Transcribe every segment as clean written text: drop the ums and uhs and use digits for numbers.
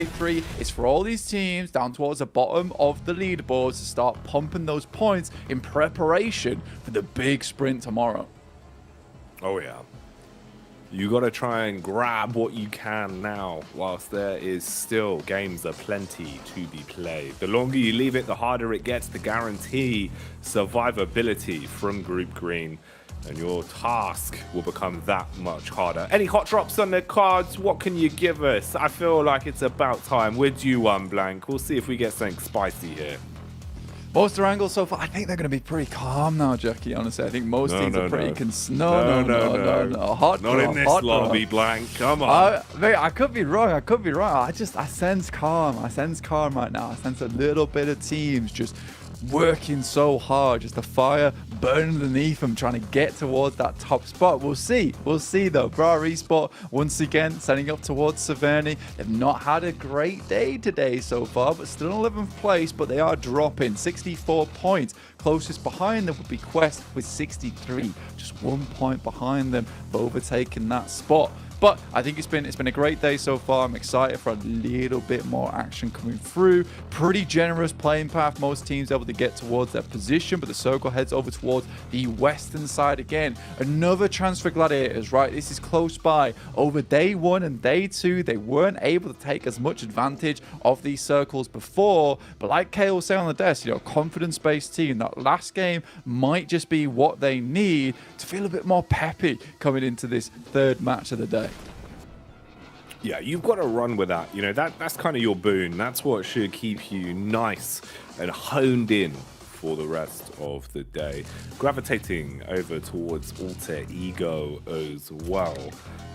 Victory is for all these teams down towards the bottom of the leaderboards to start pumping those points in preparation for the big sprint tomorrow. Oh yeah. You got to try and grab what you can now whilst there is still games aplenty to be played. The longer you leave it, the harder it gets to guarantee survivability from Group Green. And your task will become that much harder. Any hot drops on the cards? What can you give us? I feel like it's about time. We're due one, Blank. We'll see if we get something spicy here. Most ERANGEL so far, I think they're going to be pretty calm now, Jackie, honestly. I think most teams are pretty... No. Hot Not drop, in this hot lobby, drop. Blank. Come on. Mate, I could be wrong. I sense calm. I sense calm right now. I sense a little bit of teams just working so hard, just the fire burning underneath them, trying to get towards that top spot. We'll see though. Bra eSport once again setting up towards Severny. They've not had a great day today so far, but still in 11th place, but they are dropping 64 points. Closest behind them would be Quest with 63, just 1 point behind them for overtaking that spot. But I think it's been a great day so far. I'm excited for a little bit more action coming through. Pretty generous playing path. Most teams able to get towards their position, but the circle heads over towards the western side again. Another chance for Gladiators, right? This is close by. Over day 1 and day 2, they weren't able to take as much advantage of these circles before. But like Kale was saying on the desk, confidence-based team. That last game might just be what they need to feel a bit more peppy coming into this third match of the day. Yeah, you've got to run with that. That's kind of your boon. That's what should keep you nice and honed in for the rest of the day. Gravitating over towards Alter Ego as well.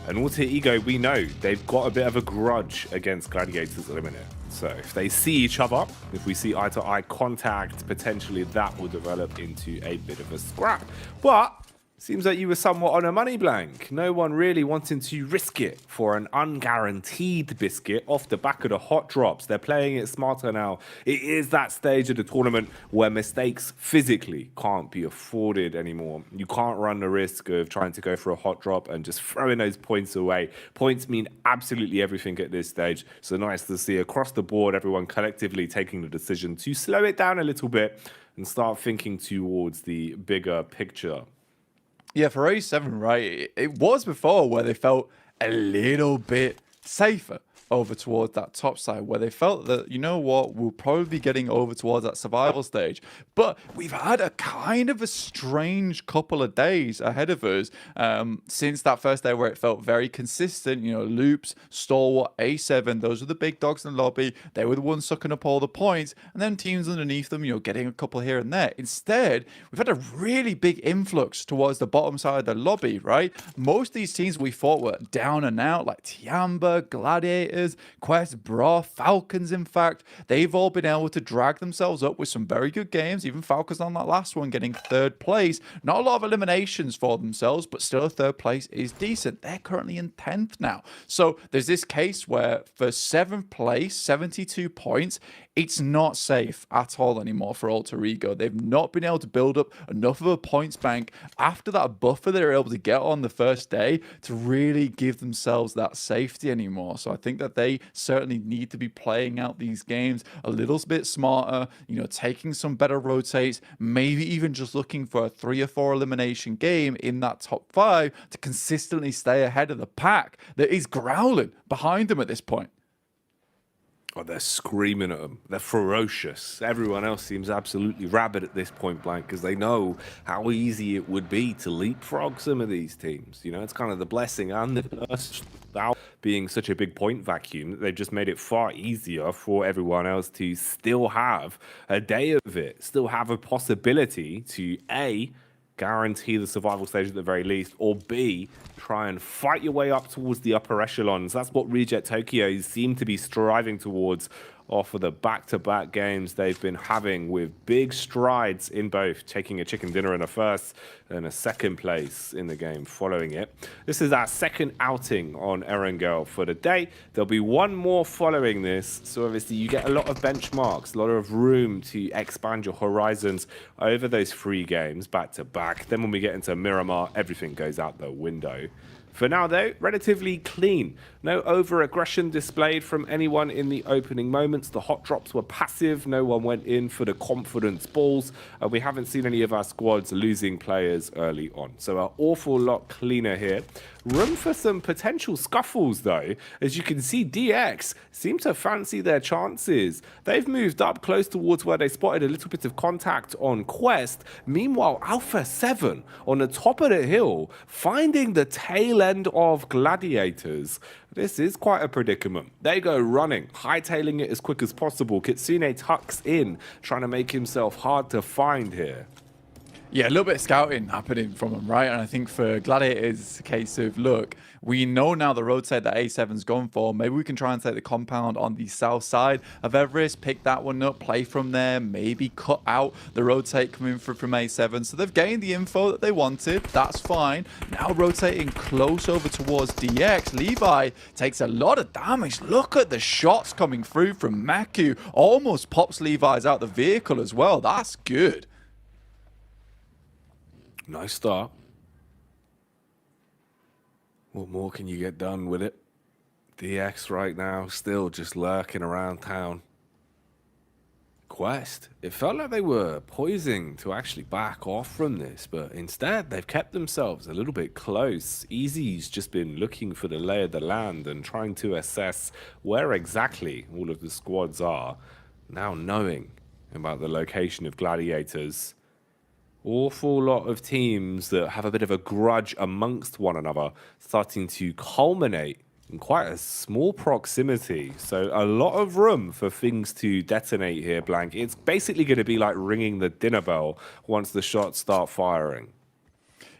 And Alter Ego, we know they've got a bit of a grudge against Gladiators at the minute. So if they see each other, if we see eye-to-eye contact, potentially that will develop into a bit of a scrap. But seems like you were somewhat on a money, Blank. No one really wanting to risk it for an unguaranteed biscuit off the back of the hot drops. They're playing it smarter now. It is that stage of the tournament where mistakes physically can't be afforded anymore. You can't run the risk of trying to go for a hot drop and just throwing those points away. Points mean absolutely everything at this stage. So nice to see across the board everyone collectively taking the decision to slow it down a little bit and start thinking towards the bigger picture. Yeah, for A7, right, it was before where they felt a little bit safer over towards that top side, where they felt that, you know what, we'll probably be getting over towards that survival stage. But we've had a kind of a strange couple of days ahead of us since that first day where it felt very consistent. Loops, Stalwart, A7, those were the big dogs in the lobby. They were the ones sucking up all the points, and then teams underneath them, getting a couple here and there. Instead, we've had a really big influx towards the bottom side of the lobby, right? Most of these teams we thought were down and out, like Tiamba, Gladiator, Quest, Bra, Falcons, in fact, they've all been able to drag themselves up with some very good games. Even Falcons on that last one getting third place. Not a lot of eliminations for themselves, but still a third place is decent. They're currently in 10th now. So there's this case where for 7th place, 72 points, it's not safe at all anymore for Alter Ego. They've not been able to build up enough of a points bank after that buffer they were able to get on the first day to really give themselves that safety anymore. So I think that they certainly need to be playing out these games a little bit smarter, taking some better rotates, maybe even just looking for a 3 or 4 elimination game in that top 5 to consistently stay ahead of the pack that is growling behind them at this point. Oh, they're screaming at them. They're ferocious. Everyone else seems absolutely rabid at this point, Blank, because they know how easy it would be to leapfrog some of these teams. It's kind of the blessing and the curse without being such a big point vacuum that they've just made it far easier for everyone else to still have a day of it, still have a possibility to A, guarantee the survival stage at the very least, or B, try and fight your way up towards the upper echelons. That's what Reject Tokyo seem to be striving towards off of the back-to-back games they've been having, with big strides in both, taking a chicken dinner in a first and a second place in the game following it. This is our second outing on ERANGEL for the day. There'll be one more following this, so obviously you get a lot of benchmarks, a lot of room to expand your horizons over those 3 games back-to-back. Then when we get into Miramar, everything goes out the window. For now, though, relatively clean. No over-aggression displayed from anyone in the opening moments. The hot drops were passive. No one went in for the confidence balls. And we haven't seen any of our squads losing players early on. So an awful lot cleaner here. Room for some potential scuffles, though. As you can see, DX seem to fancy their chances. They've moved up close towards where they spotted a little bit of contact on Quest. Meanwhile, Alpha 7 on the top of the hill, finding the tail end of Gladiators. This is quite a predicament. They go running, hightailing it as quick as possible. Kitsune tucks in, trying to make himself hard to find here. Yeah, a little bit of scouting happening from them, right? And I think for Gladiators, it's a case of, look, we know now the rotate that A7's gone for. Maybe we can try and take the compound on the south side of Everest, pick that one up, play from there, maybe cut out the rotate coming from A7. So they've gained the info that they wanted. That's fine. Now rotating close over towards DX. Levi takes a lot of damage. Look at the shots coming through from Maku. Almost pops Levi's out the vehicle as well. That's good. Nice start. What more can you get done with it? DX right now still just lurking around town. Quest, it felt like they were poising to actually back off from this, but instead they've kept themselves a little bit close. Easy's just been looking for the lay of the land and trying to assess where exactly all of the squads are. Now knowing about the location of Gladiators. Awful lot of teams that have a bit of a grudge amongst one another starting to culminate in quite a small proximity. So a lot of room for things to detonate here, Blank. It's basically going to be like ringing the dinner bell once the shots start firing.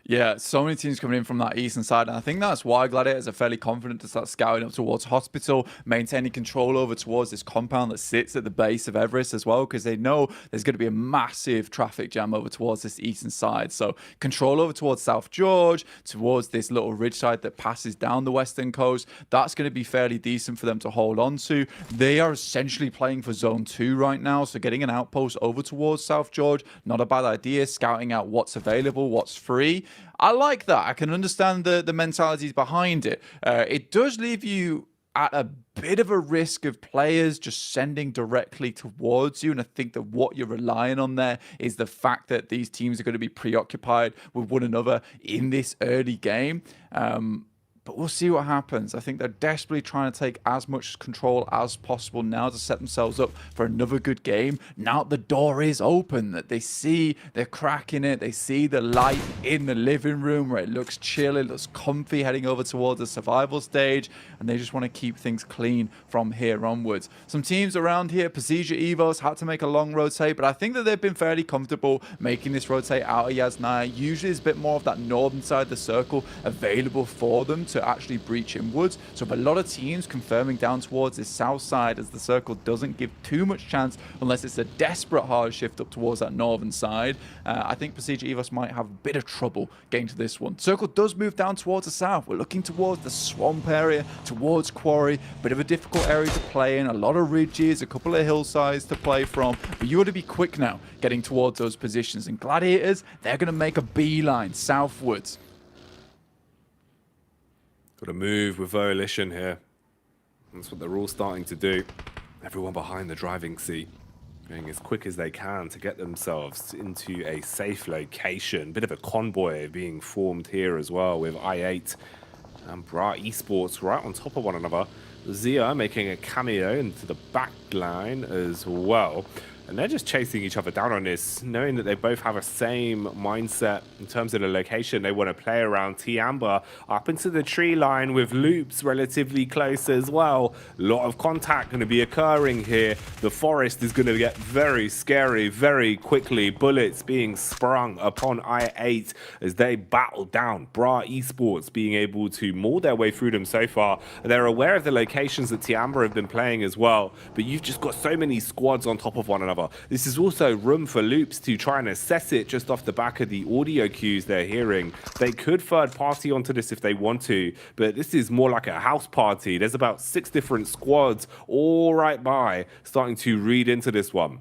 Yeah, so many teams coming in from that eastern side, and I think that's why Gladiators are fairly confident to start scouting up towards Hospital, maintaining control over towards this compound that sits at the base of Everest as well, because they know there's going to be a massive traffic jam over towards this eastern side. So control over towards South George, towards this little ridge side that passes down the western coast. That's going to be fairly decent for them to hold on to. They are essentially playing for Zone 2 right now, so getting an outpost over towards South George, not a bad idea. Scouting out what's available, what's free. I like that. I can understand the mentalities behind it. It does leave you at a bit of a risk of players just sending directly towards you. And I think that what you're relying on there is the fact that these teams are going to be preoccupied with one another in this early game. But we'll see what happens. I think they're desperately trying to take as much control as possible now to set themselves up for another good game. Now the door is open, that they see they're cracking it. They see the light in the living room where it looks chill, it looks comfy, heading over towards the survival stage. And they just want to keep things clean from here onwards. Some teams around here, Pasija Evos, had to make a long rotate, but I think that they've been fairly comfortable making this rotate out of Yasnaya. Usually there's a bit more of that northern side of the circle available for them to actually breach in woods. So a lot of teams confirming down towards this south side, as the circle doesn't give too much chance unless it's a desperate hard shift up towards that northern side. I think Pasija Evos might have a bit of trouble getting to this one. Circle does move down towards the south. We're looking towards the swamp area, towards Quarry. Bit of a difficult area to play in. A lot of ridges, a couple of hillsides to play from. But you got to be quick now getting towards those positions. And Gladiators, they're going to make a beeline southwards. Got to move with volition here. That's what they're all starting to do. Everyone behind the driving seat, going as quick as they can to get themselves into a safe location. Bit of a convoy being formed here as well, with I8 and Bra eSports right on top of one another. Zia making a cameo into the back line as well. And they're just chasing each other down on this, knowing that they both have a same mindset in terms of the location. They want to play around T-Amber up into the tree line with loops relatively close as well. A lot of contact going to be occurring here. The forest is going to get very scary very quickly. Bullets being sprung upon I8 as they battle down. Bra eSports being able to maul their way through them so far. They're aware of the locations that T-Amber have been playing as well, but you've just got so many squads on top of one another. This is also room for Loops to try and assess it just off the back of the audio cues they're hearing. They could third party onto this if they want to, but this is more like a house party. There's about 6 different squads all right by starting to read into this one.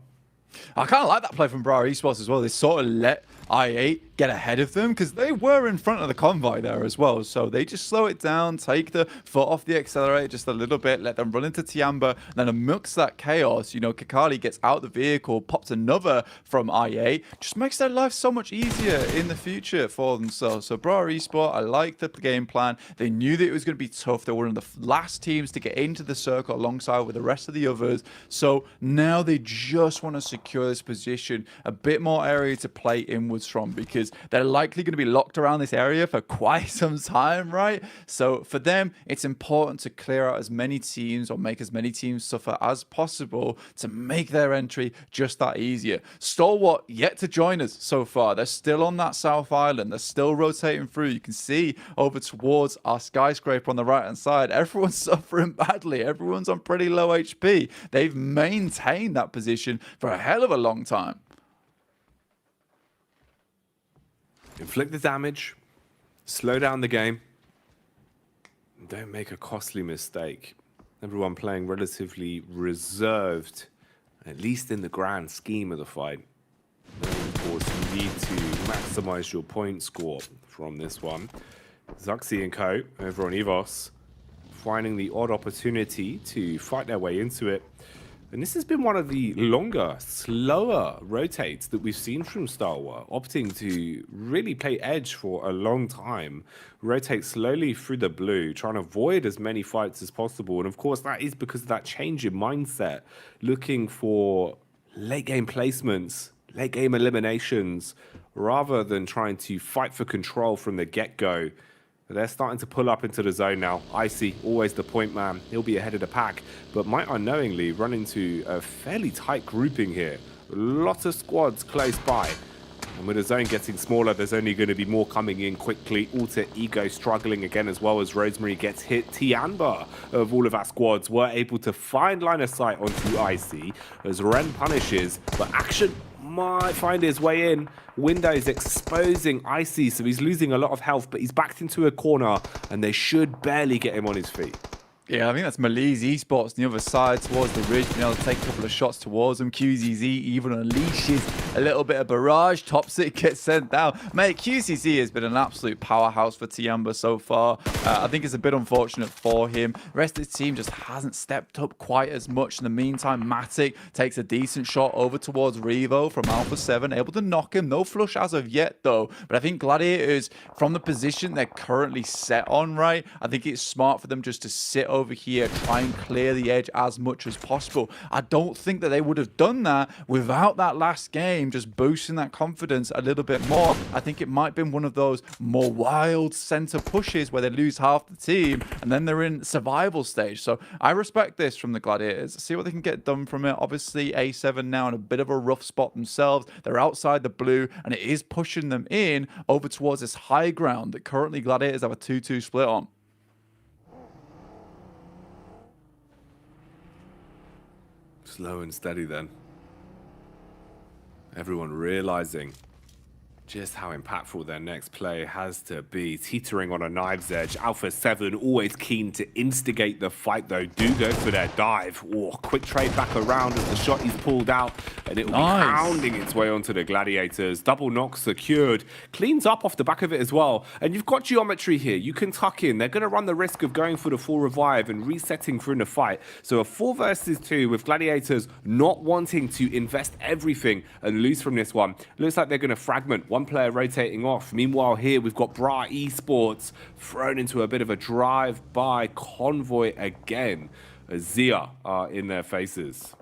I kind of like that play from Bra eSports as well. They sort of let I8 get ahead of them because they were in front of the convoy there as well. So they just slow it down, take the foot off the accelerator just a little bit, let them run into Tiamba, and then amongst that chaos, you know, Kakali gets out the vehicle, pops another from IA, just makes their life so much easier in the future for themselves. So Bra Esport, I like the game plan. They knew that it was going to be tough. They were one of the last teams to get into the circle alongside with the rest of the others. So now they just want to secure this position, a bit more area to play inwards from, because they're likely going to be locked around this area for quite some time, right? So for them, it's important to clear out as many teams or make as many teams suffer as possible to make their entry just that easier. Stalwart yet to join us so far. They're still on that South Island. They're still rotating through. You can see over towards our skyscraper on the right-hand side. Everyone's suffering badly. Everyone's on pretty low HP. They've maintained that position for a hell of a long time. Inflict the damage, slow down the game, and don't make a costly mistake. Everyone playing relatively reserved, at least in the grand scheme of the fight. And of course, you need to maximize your point score from this one. Zuxi and co over on EVOS, finding the odd opportunity to fight their way into it. And this has been one of the longer, slower rotates that we've seen from Stalwart, opting to really play edge for a long time, rotate slowly through the blue, trying to avoid as many fights as possible. And of course, that is because of that change in mindset, looking for late game placements, late game eliminations, rather than trying to fight for control from the get-go. They're starting to pull up into the zone now. Icy, always the point man. He'll be ahead of the pack, but might unknowingly run into a fairly tight grouping here. Lots of squads close by. And with the zone getting smaller, there's only going to be more coming in quickly. Alter Ego struggling again as well as Rosemary gets hit. Tiamba of all of our squads were able to find line of sight onto Icy as Ren punishes, but action might find his way in. Windows exposing Icy, so he's losing a lot of health, but he's backed into a corner, and they should barely get him on his feet. Yeah, I think that's Malise eSports on the other side towards the ridge, being able to take a couple of shots towards them. QZZ even unleashes a little bit of barrage. Toxic gets sent down. Mate, QCZ has been an absolute powerhouse for Tiamba so far. I think it's a bit unfortunate for him. The rest of the team just hasn't stepped up quite as much. In the meantime, Matic takes a decent shot over towards Revo from Alpha 7, able to knock him. No flush as of yet, though. But I think Gladiators, from the position they're currently set on, right, I think it's smart for them just to sit over here, try and clear the edge as much as possible. I don't think that they would have done that without that last game, just boosting that confidence a little bit more. I think it might have been one of those more wild center pushes where they lose half the team and then they're in survival stage. So I respect this from the Gladiators. See what they can get done from it. Obviously, A7 now in a bit of a rough spot themselves. They're outside the blue and it is pushing them in over towards this high ground that currently Gladiators have a 2-2 split on. Slow and steady then. Everyone realizing just how impactful their next play has to be. Teetering on a knife's edge. Alpha 7 always keen to instigate the fight, though. Do go for their dive. Oh, quick trade back around as the shot is pulled out, and it will be pounding its way onto the Gladiators. Double knock secured. Cleans up off the back of it as well. And you've got geometry here. You can tuck in. They're going to run the risk of going for the full revive and resetting through the fight. So a 4 versus 2 with Gladiators not wanting to invest everything and lose from this one. Looks like they're going to fragment. One player rotating off. Meanwhile, here we've got Bra eSports thrown into a bit of a drive-by convoy again. Zia are in their faces.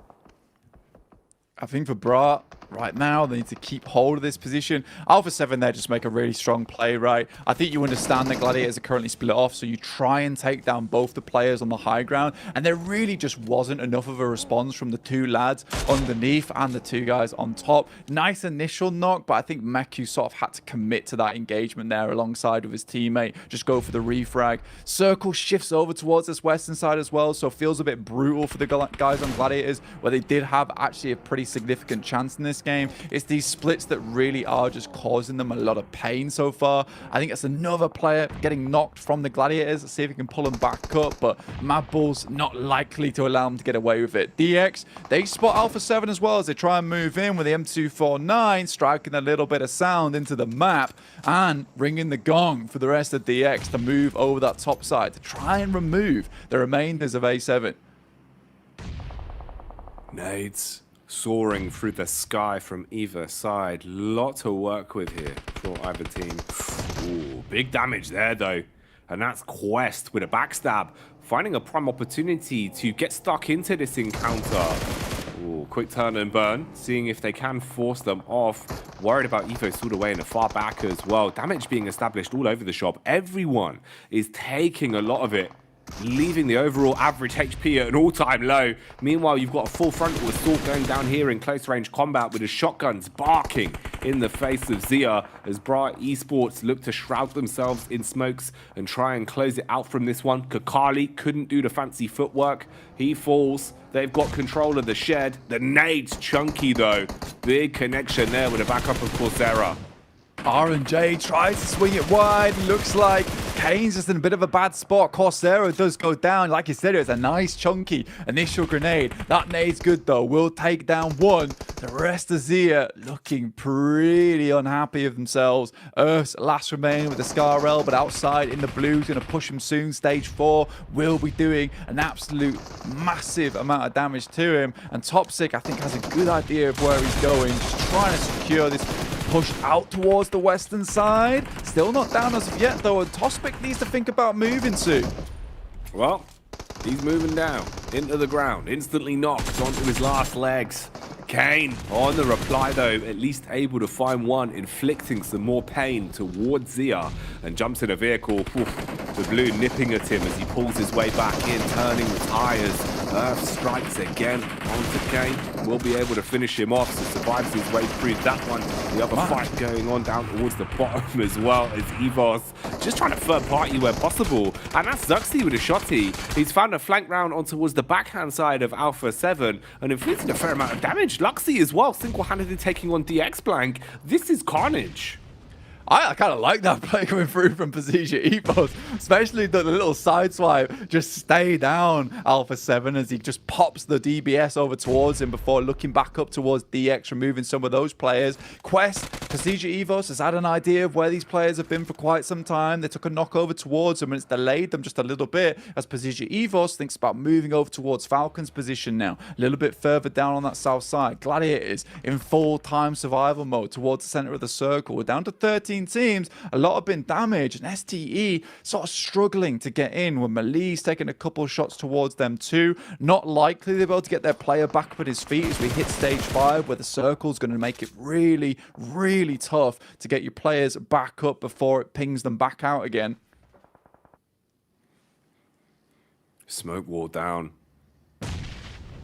I think for Bra, right now, they need to keep hold of this position. Alpha 7 there just make a really strong play, right? I think you understand that Gladiators are currently split off, so you try and take down both the players on the high ground, and there really just wasn't enough of a response from the 2 lads underneath and the 2 guys on top. Nice initial knock, but I think Meku sort of had to commit to that engagement there alongside with his teammate. Just go for the refrag. Circle shifts over towards this western side as well, so it feels a bit brutal for the guys on Gladiators, where they did have actually a pretty significant chance in this last game. It's these splits that really are just causing them a lot of pain so far. I think it's another player getting knocked from the Gladiators. Let's see if we can pull him back up, but Mad Bull's not likely to allow him to get away with it. DX, they spot Alpha 7 as well as they try and move in with the M249, striking a little bit of sound into the map and ringing the gong for the rest of DX to move over that top side to try and remove the remainders of A7. Nades soaring through the sky from either side. Lot to work with here for either team. Ooh, big damage there though. And that's Quest with a backstab, finding a prime opportunity to get stuck into this encounter. Ooh, quick turn and burn, seeing if they can force them off. Worried about Evo all the way in the far back as well. Damage being established all over the shop. Everyone is taking a lot of it, leaving the overall average HP at an all-time low. Meanwhile, you've got a full frontal assault going down here in close-range combat with the shotguns barking in the face of Zia as Bra eSports look to shroud themselves in smokes and try and close it out from this one. Kakali couldn't do the fancy footwork. He falls. They've got control of the shed. The nade's chunky, though. Big connection there with the backup of Coursera. R&J tries to swing it wide. Looks like Kane's just in a bit of a bad spot. Coursera does go down. Like you said, it was a nice chunky initial grenade. That nade's good though. Will take down one. The rest of Zia looking pretty unhappy of themselves. Earth's last remain with the Scarrel, but outside in the blue is going to push him soon. Stage 4 will be doing an absolute massive amount of damage to him. And Topsic, I think, has a good idea of where he's going. Just trying to secure this push out towards the western side. Still not down as of yet, though, and Tospic needs to think about moving to. Well, he's moving down into the ground, instantly knocked onto his last legs. Kane on the reply, though, at least able to find one, inflicting some more pain towards Zia, and jumps in a vehicle. Oof, the blue nipping at him as he pulls his way back in, turning the tires. Earth strikes again onto Kane. Will be able to finish him off, so survives his way through that one. The other fight going on down towards the bottom as well as Evos just trying to third party where possible. And that's Zuxi with a shotty. He's found a flank round on towards the backhand side of Alpha 7 and inflicted a fair amount of damage. Luxy as well, single-handedly taking on DX Blank. This is carnage. I kind of like that play coming through from Pazija Epos, especially the little side swipe. Just stay down Alpha 7 as he just pops the DBS over towards him before looking back up towards DX, removing some of those players. Quest, Pazija Evos has had an idea of where these players have been for quite some time. They took a knock over towards them and it's delayed them just a little bit as Pazija Evos thinks about moving over towards Falcon's position now. A little bit further down on that south side. Gladiators in full-time survival mode towards the center of the circle. We're down to 13 teams. A lot have been damaged, and STE sort of struggling to get in when Mali's taking a couple shots towards them too. Not likely they'll be able to get their player back up at his feet as we hit stage 5, where the circle's going to make it really, really tough to get your players back up before it pings them back out again. Smoke wall down.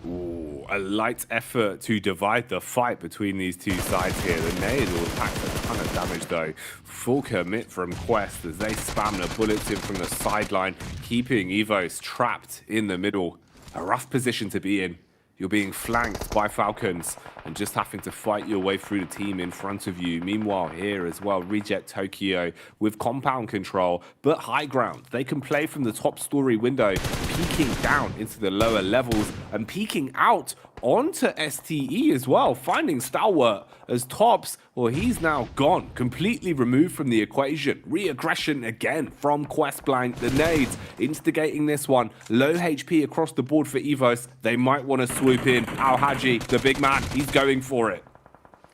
Ooh, a light effort to divide the fight between these two sides here. The nade will pack a ton of damage though. Full commit from Quest as they spam the bullets in from the sideline, keeping Evos trapped in the middle. A rough position to be in. You're being flanked by Falcons and just having to fight your way through the team in front of you. Meanwhile, here as well, Reject Tokyo with compound control, but high ground. They can play from the top story window, peeking down into the lower levels and peeking out onto STE as well, finding Stalwart as Tops. Well, he's now gone, completely removed from the equation. Re-aggression again from Quest Blank. The nades instigating this one. Low HP across the board for Evos. They might want to swoop in. Al Haji, the big man, he's going for it.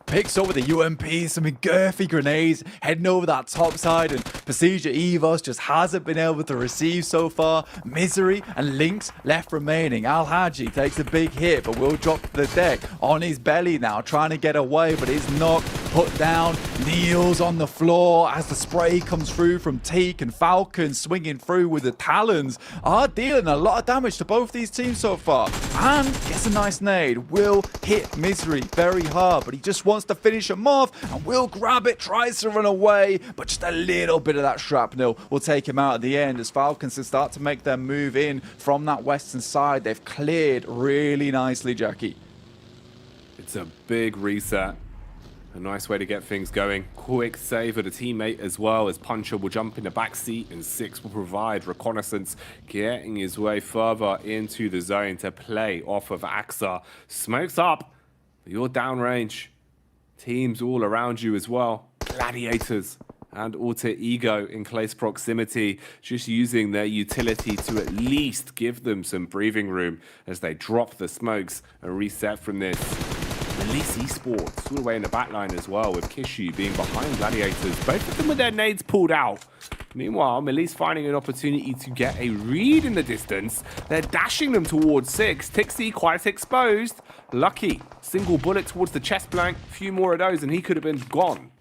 Picks up with the UMP, some girthy grenades, heading over that top side, and Pazija Evos just hasn't been able to receive so far. Misery and Lynx left remaining. Al Haji takes a big hit, but will drop to the deck on his belly now, trying to get away, but is knocked, put down, kneels on the floor as the spray comes through from Teak, and Falcon swinging through with the talons are dealing a lot of damage to both these teams so far. And gets a nice nade. Will hit Misery very hard, but he just wants to finish him off, and will grab it, tries to run away, but just a little bit of that shrapnel will take him out at the end as Falcons can start to make their move in from that western side. They've cleared really nicely, Jackie. It's Just a big reset. A nice way to get things going. Quick save of the teammate as well, as Puncher will jump in the back seat and Six will provide reconnaissance, getting his way further into the zone to play off of Axa. Smokes up. You're downrange. Teams all around you as well. Gladiators and Alter Ego in close proximity, just using their utility to at least give them some breathing room as they drop the smokes and reset from this. Release eSports all the way in the back line as well, with Kishu being behind Gladiators, both of them with their nades pulled out. Meanwhile, Melise finding an opportunity to get a read in the distance. They're dashing them towards Six. Tixie quite exposed. Lucky. Single bullet towards the chest blank. A few more of those and he could have been gone.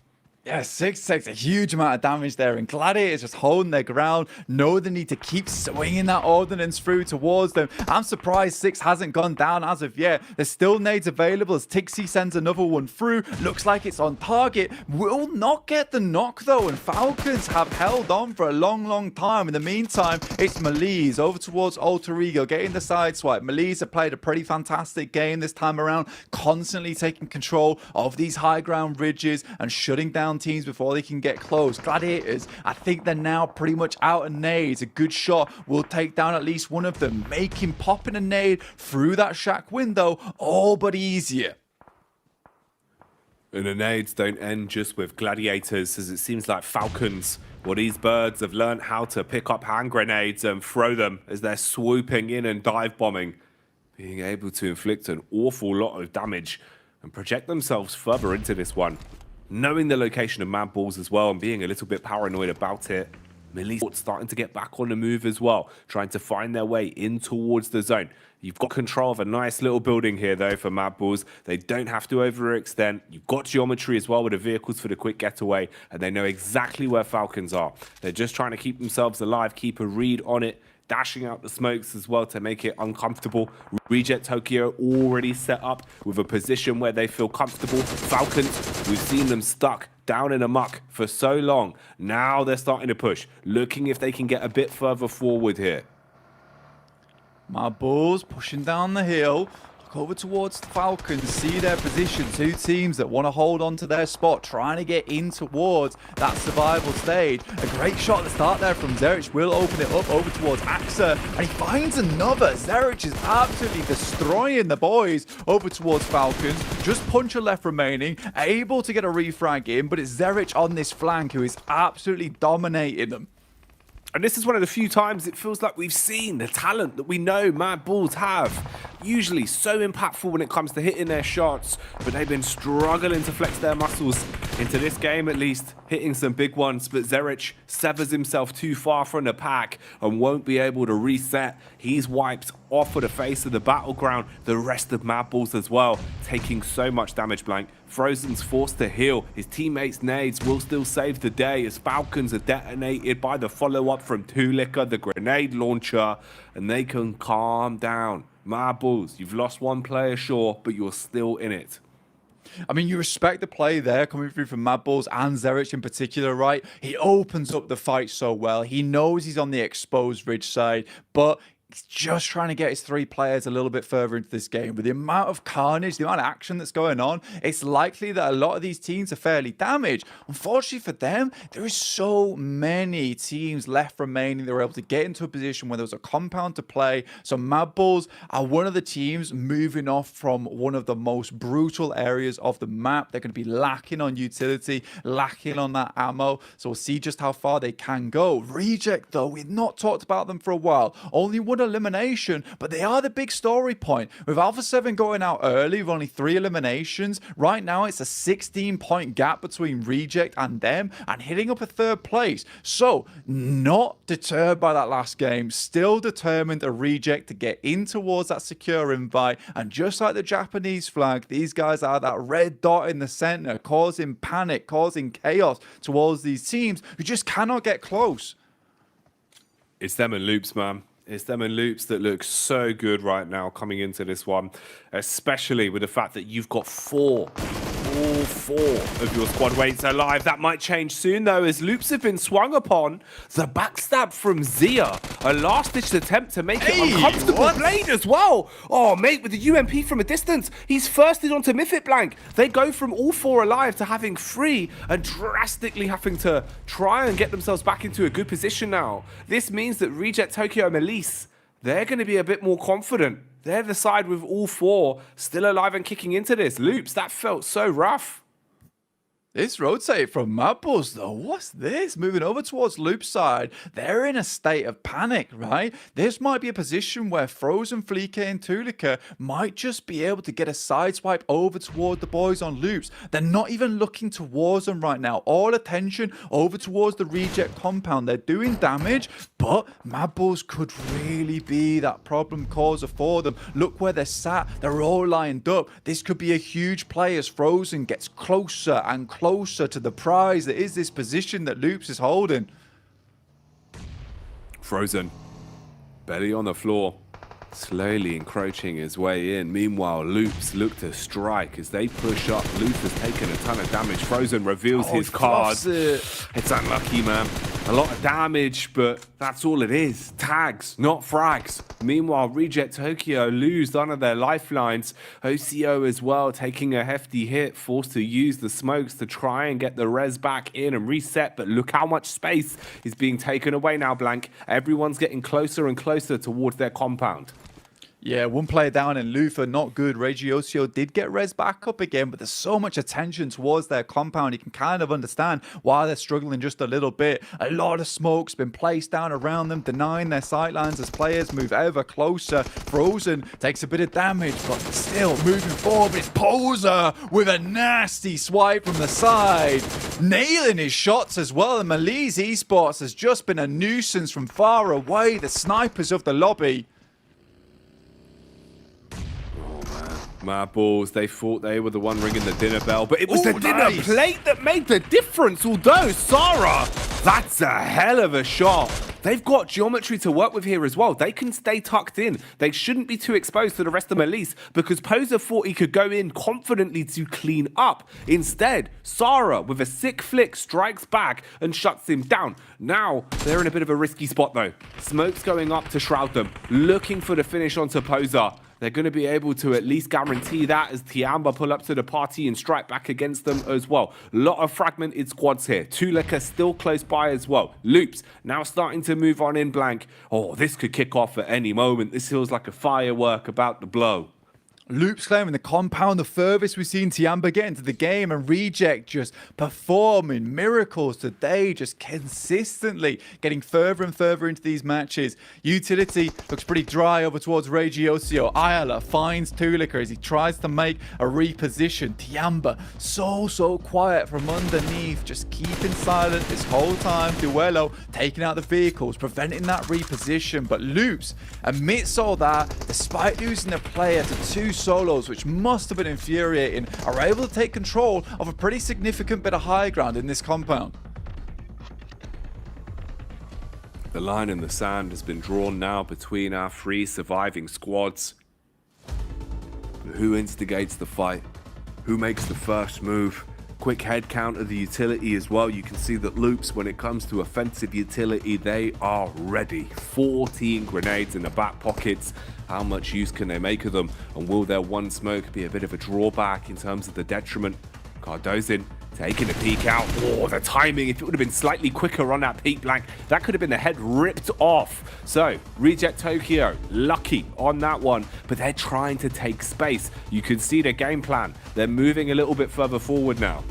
Yeah, Six takes a huge amount of damage there, and Gladiators just holding their ground, know the need to keep swinging that ordnance through towards them. I'm surprised Six hasn't gone down as of yet. There's still nades available as Tixie sends another one through. Looks like it's on target. Will not get the knock though, and Falcons have held on for a long time. In the meantime, it's Melise over towards Alter Ego, getting the side swipe. Melise have played a pretty fantastic game this time around, constantly taking control of these high ground ridges and shutting down teams before they can get close. Gladiators, I think they're now pretty much out of nades. A good shot will take down at least one of them, making popping a nade through that shack window all but easier. And the nades don't end just with Gladiators, as it seems like Falcons, well, these birds have learned how to pick up hand grenades and throw them as they're swooping in and dive bombing, being able to inflict an awful lot of damage and project themselves further into this one. Knowing the location of Mad Balls as well and being a little bit paranoid about it, Melise starting to get back on the move as well, trying to find their way in towards the zone. You've got control of a nice little building here, though, for Mad Balls. They don't have to overextend. You've got geometry as well with the vehicles for the quick getaway, and they know exactly where Falcons are. They're just trying to keep themselves alive, keep a read on it, dashing out the smokes as well to make it uncomfortable. Reject Tokyo already set up with a position where they feel comfortable. Falcons, we've seen them stuck down in a muck for so long. Now they're starting to push, looking if they can get a bit further forward here. My Bulls pushing down the hill. Look over towards the Falcons, see their position. Two teams that want to hold on to their spot, trying to get in towards that survival stage. A great shot at the start there from Zerich. Will open it up over towards Axa, and he finds another. Zerich is absolutely destroying the boys over towards Falcons. Just Puncher left remaining, able to get a refrag in, but it's Zerich on this flank who is absolutely dominating them. And this is one of the few times it feels like we've seen the talent that we know Mad Balls have. Usually so impactful when it comes to hitting their shots, but they've been struggling to flex their muscles into this game at least, hitting some big ones. But Zerich severs himself too far from the pack and won't be able to reset. He's wiped off of the face of the battleground. The rest of Mad Balls as well, taking so much damage blank. Frozen's forced to heal. His teammates' nades will still save the day as Falcons are detonated by the follow-up from Tulica, the grenade launcher, and they can calm down. Mad Balls, you've lost one player, sure, but you're still in it. I mean, you respect the play there coming through from Mad Balls and Zerich in particular, right? He opens up the fight so well. He knows he's on the exposed ridge side, but he's just trying to get his three players a little bit further into this game. With the amount of carnage, the amount of action that's going on, it's likely that a lot of these teams are fairly damaged. Unfortunately for them, there is so many teams left remaining that were able to get into a position where there was a compound to play. So Mad Balls are one of the teams moving off from one of the most brutal areas of the map. They're going to be lacking on utility, lacking on that ammo. So we'll see just how far they can go. Reject, though, we've not talked about them for a while. Only one elimination, but they are the big story point. With Alpha 7 going out early with only 3 eliminations, right now it's a 16-point gap between Reject and them, and hitting up a 3rd place. So, not deterred by that last game, still determined to Reject to get in towards that secure invite, and just like the Japanese flag, these guys are that red dot in the center, causing panic, causing chaos towards these teams who just cannot get close. It's them and Loops, man. It's them and Loops that look so good right now coming into this one, especially with the fact that you've got four all 4 of your squad mates alive. That might change soon, though, as loops have been swung upon. The backstab from Zia, a last-ditch attempt to make it uncomfortable. Blade as well. Oh, mate, with the UMP from a distance, he's firsted onto Mythic Blank. They go from all 4 alive to having 3 and drastically having to try and get themselves back into a good position now. This means that Reject Tokyo and Melise, they're going to be a bit more confident. They're the side with all 4 still alive and kicking into this. Loops, that felt so rough. This rotate from Maples, though, what's this? Moving over towards Loop's side, they're in a state of panic, right? This might be a position where Frozen, Fleeke, and Tulika might just be able to get a side swipe over toward the boys on Loops. They're not even looking towards them right now. All attention over towards the Reject compound. They're doing damage, but Maples could really be that problem causer for them. Look where they're sat. They're all lined up. This could be a huge play as Frozen gets closer and closer to the prize that is this position that Loops is holding. Frozen, belly on the floor, slowly encroaching his way in. Meanwhile, Loops look to strike as they push up. Loops has taken a ton of damage. Frozen reveals his card. It's unlucky, man. A lot of damage, but that's all it is. Tags, not frags. Meanwhile, Reject Tokyo lose none of their lifelines. OCO as well, taking a hefty hit, forced to use the smokes to try and get the res back in and reset. But look how much space is being taken away now, Blank. Everyone's getting closer and closer towards their compound. Yeah, one player down in Lufa, not good. Regiocio did get res back up again, but there's so much attention towards their compound. You can kind of understand why they're struggling just a little bit. A lot of smoke's been placed down around them, denying their sightlines as players move ever closer. Frozen takes a bit of damage, but still moving forward. It's Poser with a nasty swipe from the side, nailing his shots as well. And Melise eSports has just been a nuisance from far away. The snipers of the lobby. My balls, they thought they were the one ringing the dinner bell, but it was the dinner plate that made the difference. Although, Sarah, that's a hell of a shot. They've got geometry to work with here as well. They can stay tucked in. They shouldn't be too exposed to the rest of Melise because Poser thought he could go in confidently to clean up. Instead, Sarah, with a sick flick, strikes back and shuts him down. Now, they're in a bit of a risky spot though. Smoke's going up to shroud them, looking for the finish onto Poser. They're going to be able to at least guarantee that as Tiamba pull up to the party and strike back against them as well. A lot of fragmented squads here. Tulika still close by as well. Loops now starting to move on in Blank. Oh, this could kick off at any moment. This feels like a firework about to blow. Loops claiming the compound, the furthest we've seen Tiamba get into the game, and Reject just performing miracles today, just consistently getting further and further into these matches. Utility looks pretty dry over towards Regiocio. Ayala finds Tulika as he tries to make a reposition. Tiamba so quiet from underneath, just keeping silent this whole time. Duello taking out the vehicles, preventing that reposition. But Loops, amidst all that, despite losing a player to 2 solos, which must have been infuriating, are able to take control of a pretty significant bit of high ground in this compound. The line in the sand has been drawn now between our 3 surviving squads. But who instigates the fight? Who makes the first move? Quick head count of the utility as well. You can see that Loops, when it comes to offensive utility, they are ready. 14 grenades in the back pockets. How much use can they make of them? And will their one smoke be a bit of a drawback in terms of the detriment? Cardozin taking a peek out. Oh, the timing. If it would have been slightly quicker on that peak Blank, that could have been the head ripped off. So, Reject Tokyo, lucky on that one. But they're trying to take space. You can see their game plan. They're moving a little bit further forward now.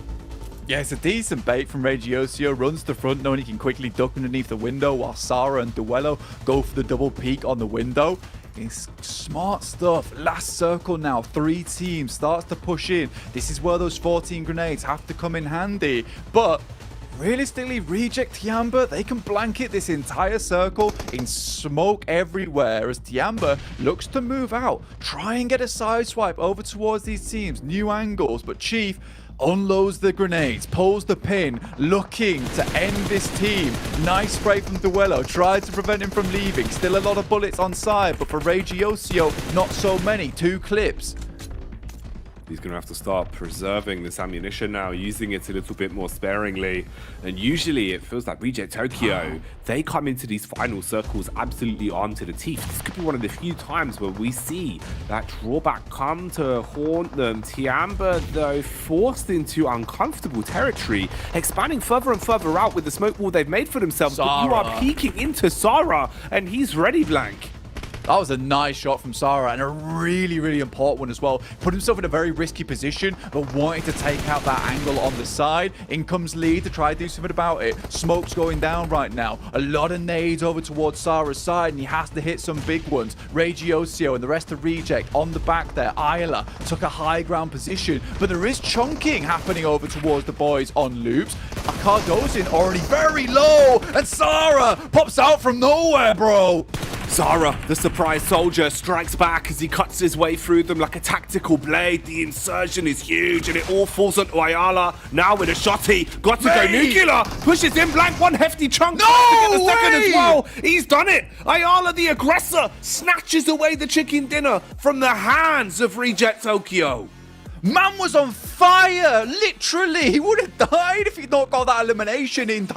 Yeah, it's a decent bait from Regiocio. Runs to the front knowing he can quickly duck underneath the window while Sarah and Duello go for the double peek on the window. It's smart stuff. Last circle now. 3 teams. Starts to push in. This is where those 14 grenades have to come in handy. But realistically, Reject Tiamba, they can blanket this entire circle in smoke everywhere as Tiamba looks to move out. Try and get a side swipe over towards these teams. New angles. But Chief unloads the grenades, pulls the pin, looking to end this team. Nice spray from Duello, tried to prevent him from leaving. Still a lot of bullets on side, but for Regiocio, not so many. 2 clips. He's going to have to start preserving this ammunition now, using it a little bit more sparingly. And usually it feels like Reject Tokyo, they come into these final circles absolutely armed to the teeth. This could be one of the few times where we see that drawback come to haunt them. Tiamba, though, forced into uncomfortable territory, expanding further and further out with the smoke wall they've made for themselves. But you are peeking into Sarah, and he's ready, Blank. That was a nice shot from Sarah, and a really, really important one as well. Put himself in a very risky position, but wanted to take out that angle on the side. In comes Lee to try to do something about it. Smoke's going down right now. A lot of nades over towards Sarah's side, and he has to hit some big ones. Regiosio and the rest of Reject on the back there. Isla took a high ground position, but there is chunking happening over towards the boys on loops. Cardozin already very low, and Sarah pops out from nowhere, bro. Zara, the surprise soldier, strikes back as he cuts his way through them like a tactical blade. The insertion is huge, and it all falls onto Ayala. Now with a shotty, got to go nuclear. Pushes in Blank, one hefty chunk. No to get the second way! as well. He's done it. Ayala, the aggressor, snatches away the chicken dinner from the hands of Reject Tokyo. Man was on fire, literally. He would have died if he'd not got that elimination in time.